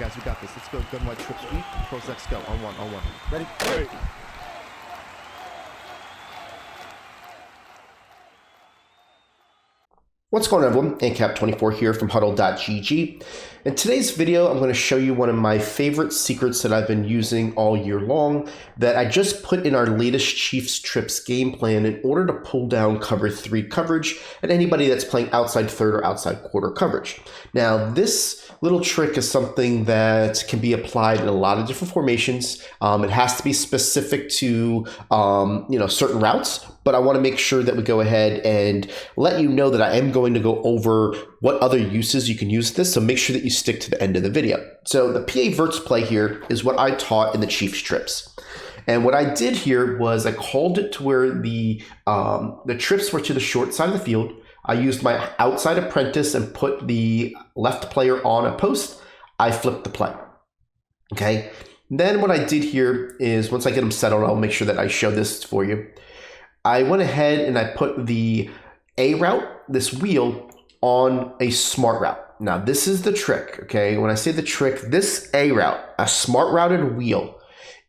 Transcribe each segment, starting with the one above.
guys, we got this. Let's go. Gunwing trip sweep. Pros X go. On one. Ready? Ready. What's going on, everyone? ANCAP24 here from HuddleGG. In today's video, I'm going to show you one of my favorite secrets that I've been using all year long that I just put in our latest Chiefs Trips game plan in order to pull down cover 3 coverage and anybody that's playing outside third or outside quarter coverage. Now, this little trick is something that can be applied in a lot of different formations. It has to be specific to certain routes, but I want to make sure that we go ahead and let you know that I am going to go over what other uses you can use this, so make sure that you stick to the end of the video. So the PA verts play here is what I taught in the Chiefs trips. And what I did here was I called it to where the trips were to the short side of the field. I used my outside apprentice and put the left player on a post. I flipped the play. Okay. Then what I did here is once I get them settled, I'll make sure that I show this for you. I went ahead and I put the A route, this wheel, on a smart route. Now this is the trick, okay? When I say the trick, this A route, a smart routed wheel,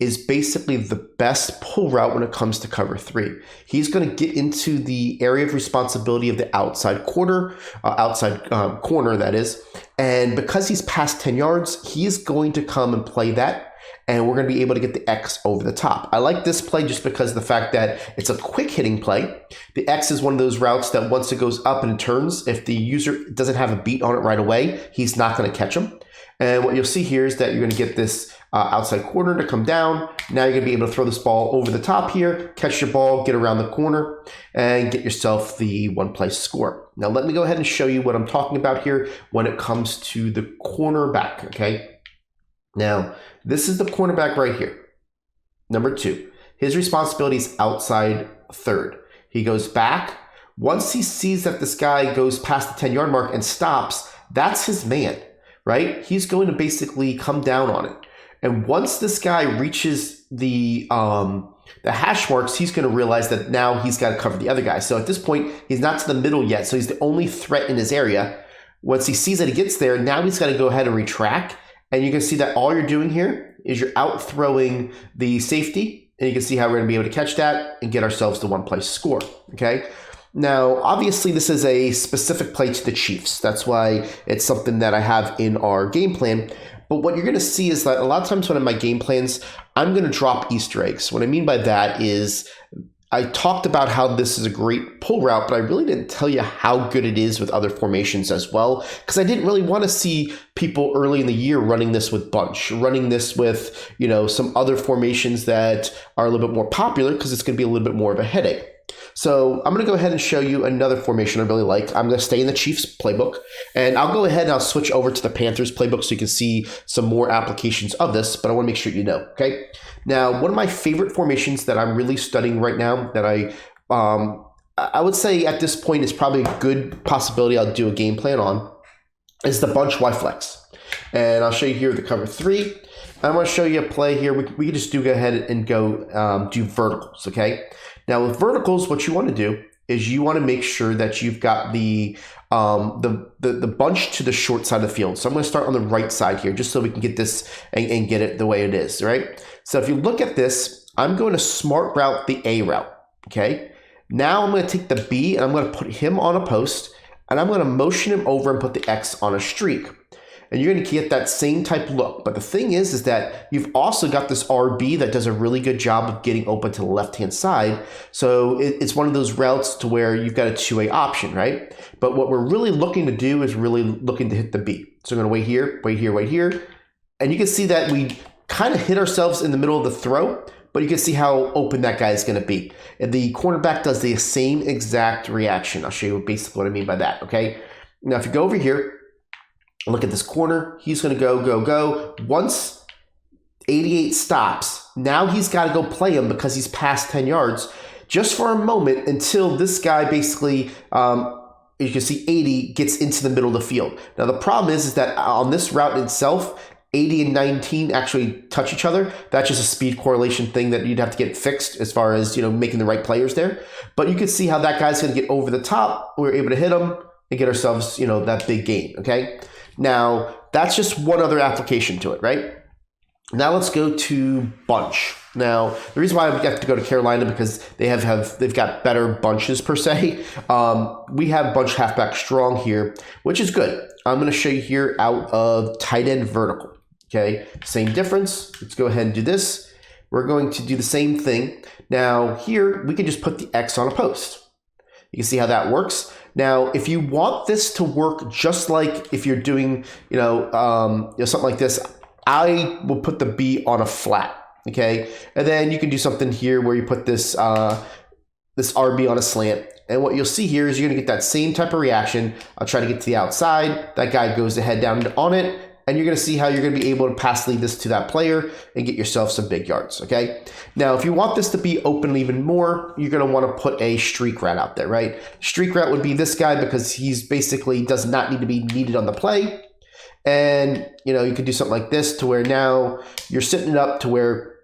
is basically the best pull route when it comes to cover 3. He's going to get into the area of responsibility of the outside corner, that is. And because he's past 10 yards, he's going to come and play that. And we're going to be able to get the X over the top. I like this play just because of the fact that it's a quick hitting play. The X is one of those routes that once it goes up and it turns, if the user doesn't have a beat on it right away, he's not going to catch him. And what you'll see here is that you're going to get this outside corner to come down. Now you're going to be able to throw this ball over the top here, catch your ball, get around the corner, and get yourself the one-play score. Now let me go ahead and show you what I'm talking about here when it comes to the cornerback, okay? Now, this is the cornerback right here, number 2. His responsibility is outside third. He goes back. Once he sees that this guy goes past the 10-yard mark and stops, that's his man, right? He's going to basically come down on it. And once this guy reaches the hash marks, he's going to realize that now he's got to cover the other guy. So at this point, he's not to the middle yet, so he's the only threat in his area. Once he sees that he gets there, now he's got to go ahead and retract. And you can see that all you're doing here is you're out throwing the safety, and you can see how we're going to be able to catch that and get ourselves the one-play score, okay? Now, obviously, this is a specific play to the Chiefs. That's why it's something that I have in our game plan. But what you're going to see is that a lot of times when in my game plans, I'm going to drop Easter eggs. What I mean by that is I talked about how this is a great pull route, but I really didn't tell you how good it is with other formations as well, because I didn't really want to see people early in the year running this with bunch, running this with, some other formations that are a little bit more popular, because it's going to be a little bit more of a headache. So I'm going to go ahead and show you another formation I really like. I'm going to stay in the Chiefs playbook, and I'll go ahead and I'll switch over to the Panthers playbook so you can see some more applications of this, but I want to make sure you know, okay? Now, one of my favorite formations that I'm really studying right now that I would say at this point is probably a good possibility I'll do a game plan on is the bunch Y flex. And I'll show you here the cover 3. I'm going to show you a play here. We can just go ahead and go do verticals, okay? Now with verticals, what you want to do is you want to make sure that you've got the bunch to the short side of the field. So I'm going to start on the right side here just so we can get this and get it the way it is, right? So if you look at this, I'm going to smart route the A route, okay? Now I'm going to take the B and I'm going to put him on a post, and I'm going to motion him over and put the X on a streak. And you're going to get that same type look. But the thing is that you've also got this RB that does a really good job of getting open to the left-hand side. So it's one of those routes to where you've got a two-way option, right? But what we're really looking to do is really looking to hit the B. So I'm going to wait here, wait here, wait here. And you can see that we kind of hit ourselves in the middle of the throw, but you can see how open that guy is going to be. And the cornerback does the same exact reaction. I'll show you basically what I mean by that, okay? Now, if you go over here, look at this corner. He's going to go. Once 88 stops, now he's got to go play him because he's past 10 yards just for a moment until this guy basically, you can see 80 gets into the middle of the field. Now, the problem is that on this route itself, 80 and 19 actually touch each other. That's just a speed correlation thing that you'd have to get fixed as far as, making the right players there. But you can see how that guy's going to get over the top. We're able to hit him and get ourselves, that big gain, okay? Now, that's just one other application to it, right? Now let's go to bunch. Now, the reason why we have to go to Carolina because they've got better bunches per se. We have bunch halfback strong here, which is good. I'm going to show you here out of tight end vertical. Okay, same difference. Let's go ahead and do this. We're going to do the same thing. Now here we can just put the X on a post. You can see how that works. Now, if you want this to work just like if you're doing, something like this, I will put the B on a flat, okay? And then you can do something here where you put this this RB on a slant. And what you'll see here is you're gonna get that same type of reaction. I'll try to get to the outside. That guy goes to head down on it. And you're gonna see how you're gonna be able to pass lead this to that player and get yourself some big yards, okay? Now, if you want this to be open even more, you're gonna wanna put a streak route out there, right? Streak route would be this guy because he's basically does not need to be needed on the play. And, you could do something like this to where now you're setting it up to where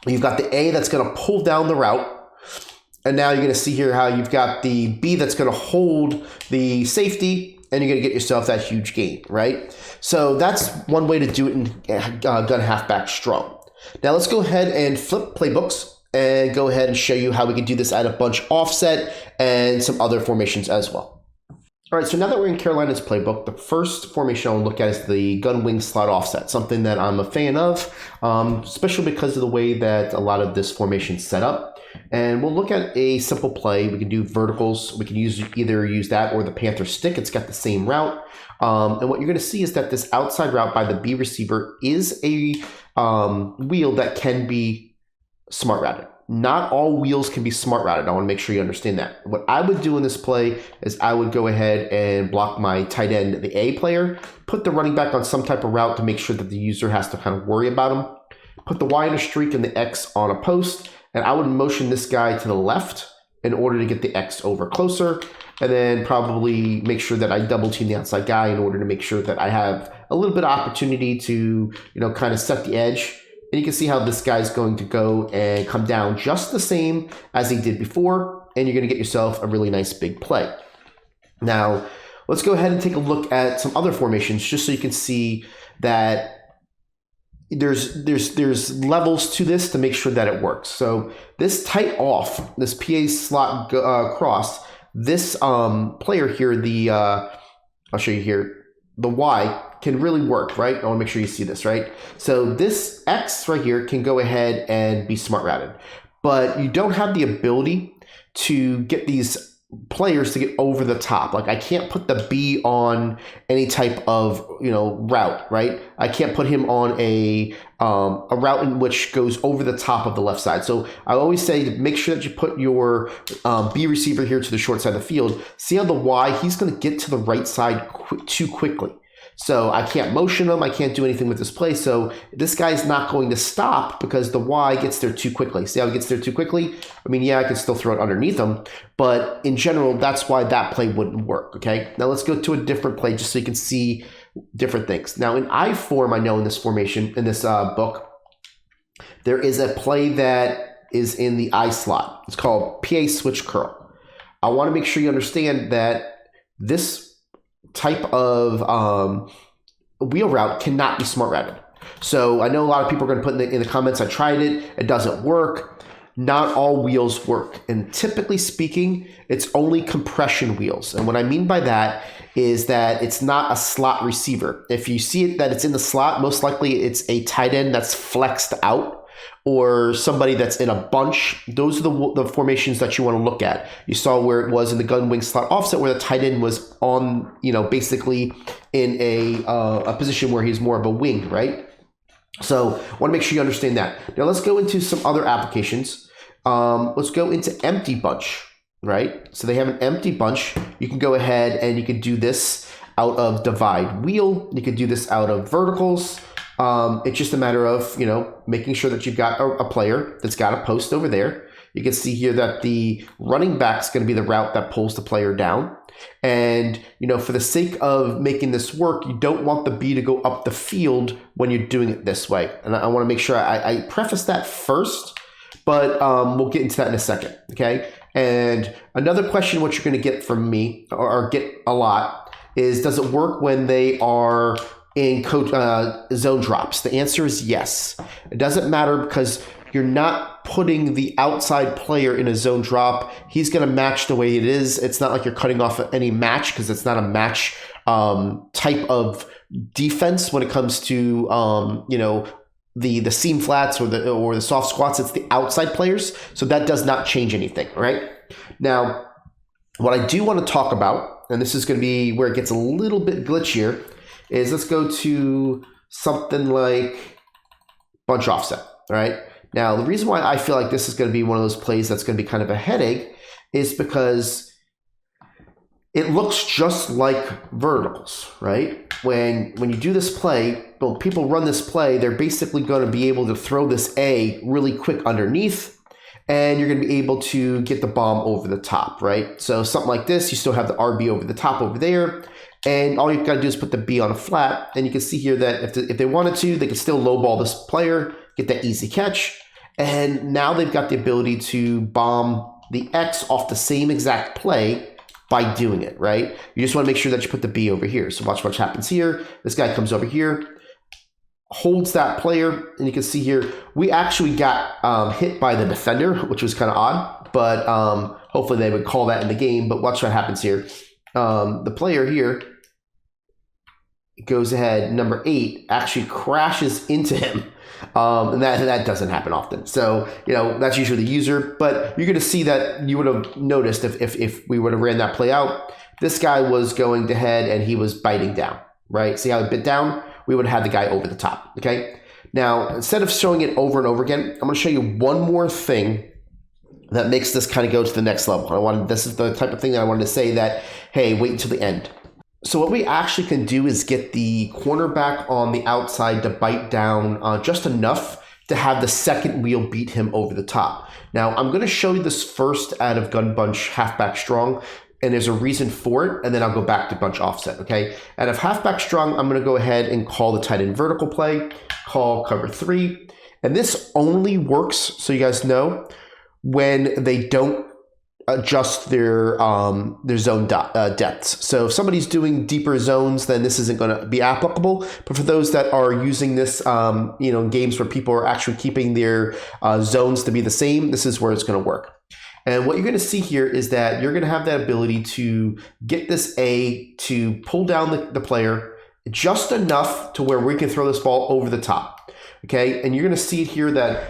you've got the A that's going to pull down the route. And now you're going to see here how you've got the B that's going to hold the safety and you're going to get yourself that huge gain, right? So that's one way to do it in gun halfback strong. Now let's go ahead and flip playbooks and go ahead and show you how we can do this at a bunch offset and some other formations as well. All right, so now that we're in Carolina's playbook, the first formation I'll look at is the Gunwing slot offset, something that I'm a fan of, especially because of the way that a lot of this formation is set up. And we'll look at a simple play. We can do verticals. We can either use that or the Panther stick. It's got the same route. And what you're going to see is that this outside route by the B receiver is a wheel that can be smart routed. Not all wheels can be smart routed. I want to make sure you understand that. What I would do in this play is I would go ahead and block my tight end, the A player, put the running back on some type of route to make sure that the user has to kind of worry about him, put the Y in a streak and the X on a post, and I would motion this guy to the left in order to get the X over closer, and then probably make sure that I double team the outside guy in order to make sure that I have a little bit of opportunity to, kind of set the edge. And you can see how this guy's going to go and come down just the same as he did before, and you're going to get yourself a really nice big play. Now, let's go ahead and take a look at some other formations just so you can see that there's levels to this to make sure that it works. So this tight off, this PA slot cross, this player here, I'll show you here, the Y can really work, right? I want to make sure you see this, right? So this X right here can go ahead and be smart routed, but you don't have the ability to get these players to get over the top. Like I can't put the B on any type of route, right? I can't put him on a route in which goes over the top of the left side. So I always say to make sure that you put your B receiver here to the short side of the field. See how the Y, he's going to get to the right side too quickly. So I can't motion him. I can't do anything with this play. So this guy's not going to stop because the Y gets there too quickly. See how he gets there too quickly? I mean, yeah, I can still throw it underneath him, but in general, that's why that play wouldn't work, okay? Now let's go to a different play just so you can see different things. Now in I form, I know in this formation, in this book, there is a play that is in the I slot. It's called PA switch curl. I want to make sure you understand that this type of wheel route cannot be smart routed. So I know a lot of people are going to put in the comments, I tried it, it doesn't work. Not all wheels work. And typically speaking, it's only compression wheels. And what I mean by that is that it's not a slot receiver. If you see it that it's in the slot, most likely it's a tight end that's flexed out or somebody that's in a bunch. Those are the formations that you want to look at. You saw where it was in the Gunwing slot offset where the tight end was on, basically in a position where he's more of a wing, right? So I want to make sure you understand that. Now let's go into some other applications. Let's go into empty bunch, right? So they have an empty bunch. You can go ahead and you can do this out of divide wheel. You can do this out of verticals. It's just a matter of, making sure that you've got a player that's got a post over there. You can see here that the running back is going to be the route that pulls the player down. And, for the sake of making this work, you don't want the B to go up the field when you're doing it this way. And I want to make sure I preface that first, but we'll get into that in a second, okay? And another question what you're going to get from me, or get a lot, is does it work when they are in zone drops? The answer is yes. It doesn't matter because you're not putting the outside player in a zone drop. He's going to match the way it is. It's not like you're cutting off any match because it's not a match type of defense when it comes to the seam flats or the soft squats. It's the outside players, so that does not change anything. Right now, what I do want to talk about, and this is going to be where it gets a little bit glitchier, is let's go to something like bunch offset. All right. Now, the reason why I feel like this is going to be one of those plays that's going to be kind of a headache is because it looks just like verticals, right? When you do this play, well, people run this play, they're basically going to be able to throw this A really quick underneath, and you're going to be able to get the bomb over the top, right? So something like this, you still have the RB over the top over there, and all you've got to do is put the B on a flat, and you can see here that if they wanted to, they could still lowball this player, get that easy catch, and now they've got the ability to bomb the X off the same exact play by doing it, right? You just want to make sure that you put the B over here. So watch what happens here. This guy comes over here, holds that player, and you can see here, we actually got hit by the defender, which was kind of odd, but hopefully they would call that in the game. But watch what happens here. The player here goes ahead, number 8, actually crashes into him. And that doesn't happen often. So, that's usually the user, but you're going to see that you would have noticed if we would have ran that play out, this guy was going to head and he was biting down, right? See how he bit down? We would have had the guy over the top, okay? Now, instead of showing it over and over again, I'm going to show you one more thing that makes this kind of go to the next level. This is the type of thing that I wanted to say that, hey, wait until the end. So what we actually can do is get the cornerback on the outside to bite down just enough to have the second wheel beat him over the top. Now, I'm going to show you this first out of gun bunch halfback strong, and there's a reason for it, and then I'll go back to bunch offset, okay? Out of halfback strong, I'm going to go ahead and call the tight end vertical play, call cover 3, and this only works, so you guys know, when they don't adjust their zone depths. So if somebody's doing deeper zones, then this isn't going to be applicable. But for those that are using this, in games where people are actually keeping their zones to be the same, this is where it's going to work. And what you're going to see here is that you're going to have that ability to get this A to pull down the player just enough to where we can throw this ball over the top. Okay, and you're going to see here that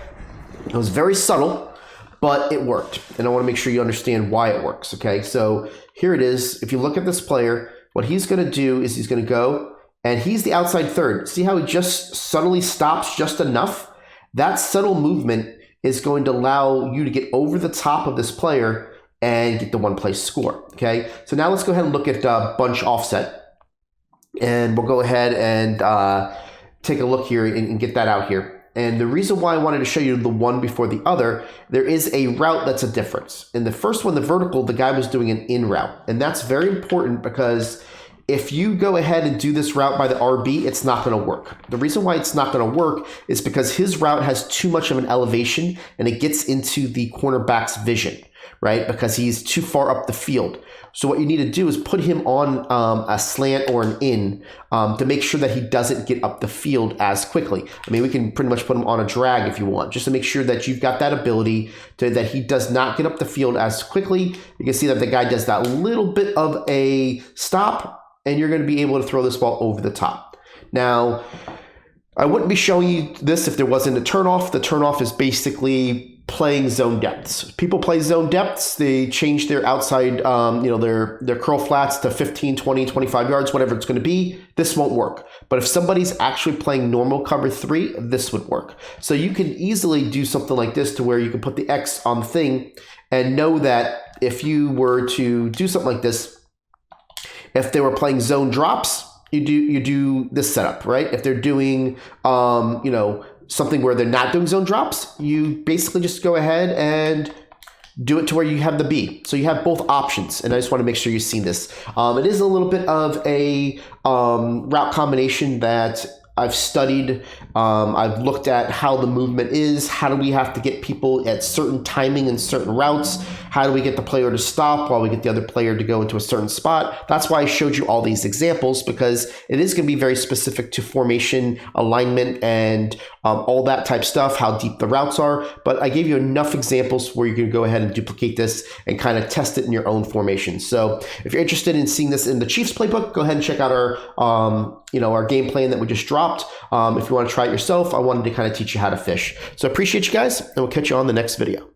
it was very subtle, but it worked. And I want to make sure you understand why it works, okay? So here it is. If you look at this player, what he's going to do is he's going to go, and he's the outside third. See how he just subtly stops just enough? That subtle movement is going to allow you to get over the top of this player and get the one-play score, okay? So now let's go ahead and look at bunch offset. And we'll go ahead and take a look here and get that out here. And the reason why I wanted to show you the one before the other, there is a route that's a difference. In the first one, the vertical, the guy was doing an in route. And that's very important because if you go ahead and do this route by the RB, it's not going to work. The reason why it's not going to work is because his route has too much of an elevation and it gets into the cornerback's vision, right? Because he's too far up the field. So what you need to do is put him on a slant or an in to make sure that he doesn't get up the field as quickly. I mean, we can pretty much put him on a drag if you want, just to make sure that you've got that ability that he does not get up the field as quickly. You can see that the guy does that little bit of a stop, and you're going to be able to throw this ball over the top. Now, I wouldn't be showing you this if there wasn't a turnoff. The turnoff is basically playing zone depths. People play zone depths. They change their outside, their curl flats to 15, 20, 25 yards, whatever it's going to be. This won't work. But if somebody's actually playing normal cover 3, this would work. So you can easily do something like this to where you can put the X on the thing and know that if you were to do something like this, if they were playing zone drops, you do this setup, right? If they're doing, something where they're not doing zone drops, you basically just go ahead and do it to where you have the B. So you have both options, and I just want to make sure you've seen this. It is a little bit of a route combination that I've studied, I've looked at how the movement is, how do we have to get people at certain timing and certain routes, how do we get the player to stop while we get the other player to go into a certain spot. That's why I showed you all these examples, because it is going to be very specific to formation, alignment, and all that type stuff, how deep the routes are. But I gave you enough examples where you can go ahead and duplicate this and kind of test it in your own formation. So if you're interested in seeing this in the Chiefs playbook, go ahead and check out our our game plan that we just dropped. If you want to try it yourself, I wanted to kind of teach you how to fish. So I appreciate you guys, and we'll catch you on the next video.